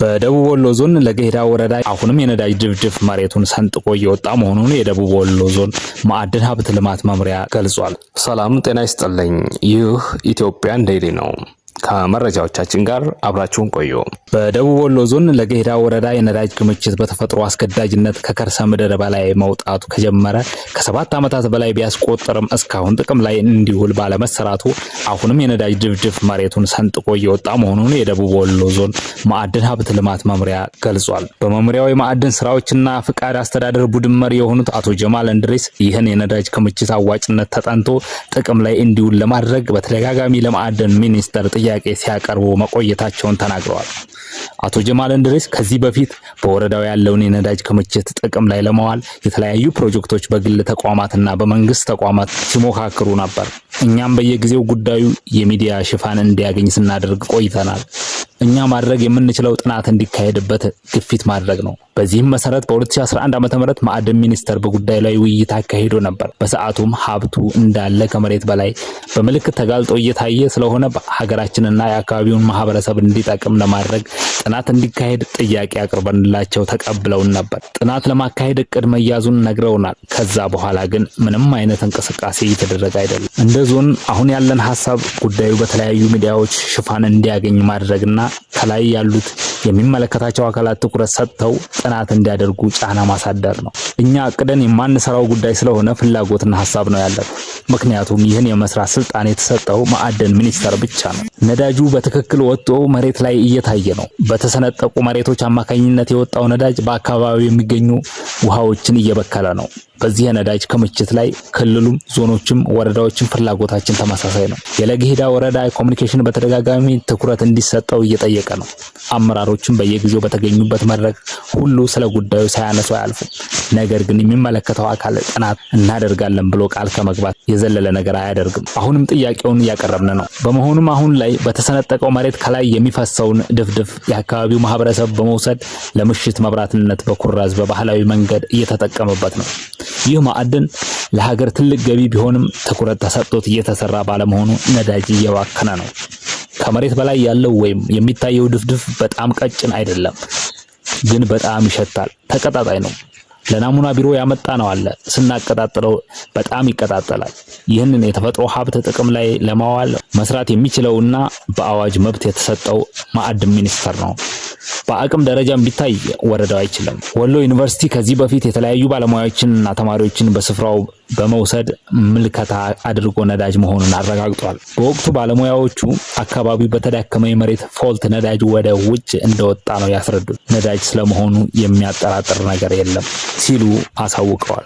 በደቡብ ወሎ ዞን ለገሂዳ ወረዳ አሁንም የነዳጅ ድፍድፍ መሬቱን ሰንጥቆ እየወጣ መሆኑን የደቡብ ወሎ ዞን ማዕድን ሀብት ልማት መምሪያ ገልጿል። ሰላም ጤና ይስጥልኝ። ይህ ኢትዮጵያን ዴይሊ ነው። ከመረጃዎቻችን ጋር አብራችሁን ቆዩ። በደቡብ ወሎ ዞን ለገሂዳ ወረዳ የነዳጅ ክምችት በተፈጥሮ አስገዳጅነት ከከርሰ ምድር በላይ መውጣቱ ከጀመረ ከ7 ዓመታት በላይ ቢያስቆጥርም እስካሁን ጥቅም ላይ እንዲውል ባለመሰራቱ አሁንም የነዳጅ ድፍድፍ መሬቱን ሰንጥቆ እየወጣ መሆኑን የደቡብ ወሎ ዞን ማዕድን ሀብት ልማት መምሪያ ገልጿል። በመምሪያው የማዕድን ስራዎችና ፍቃድ አስተዳደር ቡድን መሪ የሆኑት አቶ ጀማል እንድሪስ ይህን የነዳጅ ክምችት አዋጭነት ተጠንቶ ጥቅም ላይ እንዲውል ለማድረግ በተደጋጋሚ ለማዕድን ሚኒስቴር ጥያቄ ሲያቀርቡ መቆየታቸውን ተናግረዋል። አቶ ጀማል እንድሪስ ከዚህ በፊት በወረዳው ያለውን የነዳጅ ክምችት ጥቅም ላይ ለማዋል የተለያዩ ፕሮጀክቶች በግል ተቋማትና በመንግስት ተቋማት ሲሞካክሩ ነበር። እኛም በየጊዜው ጉዳዩ የሚዲያ ሽፋን እንዲያገኝ ስናደርግ ቆይተናል። እኛ ማድረግ የምንችለው ጥናት እንዲካሄድበት ግፊት ማድረግ ነው። በዚህም መሰረት በ2011 ዓ.ም ማዕድን ሚኒስቴር በጉዳዩ ላይ ውይይት አካሂዶ ነበር። በሰዓቱም ሀብቱ እንዳለ ከመሬት በላይ በምልክት ተጋልጦ እየታየ ስለሆነ ሀገራችንና የአካባቢውን ማህበረሰብ እንዲጠቅም ለማድረግ ጥናት እንዲካሄድ ጥያቄ አቅርበንላቸው ተቀብለውን ነበር። ጥናት ለማካሄድ እቅድ መያዙን ነግረውናል። ከዛ በኋላ ግን ምንም አይነት እንቅስቃሴ እየተደረገ አይደለም። እንደ ዞን አሁን ያለን ሀሳብ ጉዳዩ በተለያዩ ሚዲያዎች ሽፋን እንዲያገኝ ማድረግና ከላይ ያሉት የሚመለከታቸው አካላት ትኩረት ሰጥተው ጥናት እንዲያደርጉ ጫና ማሳደር ነው። እኛ አቅደን የማንሰራው ጉዳይ ስለሆነ ፍላጎትና ሀሳብ ነው ያለን። ምክንያቱም ይህን የመስራት ስልጣን የተሰጠው ማዕድን ሚኒስቴር ብቻ ነው። ነዳጁ በትክክል ወጥቶ መሬት ላይ እየታየ ነው። በተሰነጠቁ መሬቶች አማካኝነት የወጣው ነዳጅ በአካባቢው የሚገኙ ውሃዎችን እየበከለ ነው። በዚህ የነዳጅ ክምችት ላይ ክልሉም ዞኖችም ወረዳዎችም ፍላጎታችን ተመሳሳይ ነው። የለገሂዳ ወረዳ ኮሚኒኬሽን በተደጋጋሚ ትኩረት እንዲሰጠው እየጠየቀ ነው። አመራሮችም በየጊዜው በተገኙበት መድረክ ሁሉ ስለ ጉዳዩ ሳያነሱ አያልፉም። ነገር ግን የሚመለከተው አካል ጥናት እናደርጋለን ብሎ ቃል ከመግባት የዘለለ ነገር አያደርግም። አሁንም ጥያቄውን እያቀረብን ነው። በመሆኑም አሁን ላይ በተሰነጠቀው መሬት ከላይ የሚፈሰውን ድፍድፍ የአካባቢው ማህበረሰብ በመውሰድ ለምሽት መብራትነት በኩራዝ በባህላዊ መንገድ እየተጠቀመበት ነው። ይህ ማዕድን ለሀገር ትልቅ ገቢ ቢሆንም ትኩረት ተሰጥቶት እየተሰራ ባለመሆኑ ነዳጅ እየባከነ ነው። ከመሬት በላይ ያለው ወይም የሚታየው ድፍድፍ በጣም ቀጭን አይደለም፣ ግን በጣም ይሸታል። ተቀጣጣይ ነው። ለናሙና ቢሮ ያመጣ ነው አለ። ስናቀጣጥለው በጣም ይቀጣጠላል። ይህንን የተፈጥሮ ሀብት ጥቅም ላይ ለማዋል መስራት የሚችለውና በአዋጅ መብት የተሰጠው ማዕድን ሚኒስቴር ነው። በአቅም ደረጃም ቢታይ ወረዳው አይችልም። ወሎ ዩኒቨርሲቲ ከዚህ በፊት የተለያዩ ባለሙያዎችንና ተማሪዎችን በስፍራው በመውሰድ ምልከታ አድርጎ ነዳጅ መሆኑን አረጋግጧል። በወቅቱ ባለሙያዎቹ አካባቢው በተዳከመ የመሬት ፎልት ነዳጅ ወደ ውጭ እንደወጣ ነው ያስረዱት። ነዳጅ ስለመሆኑ የሚያጠራጥር ነገር የለም ሲሉ አሳውቀዋል።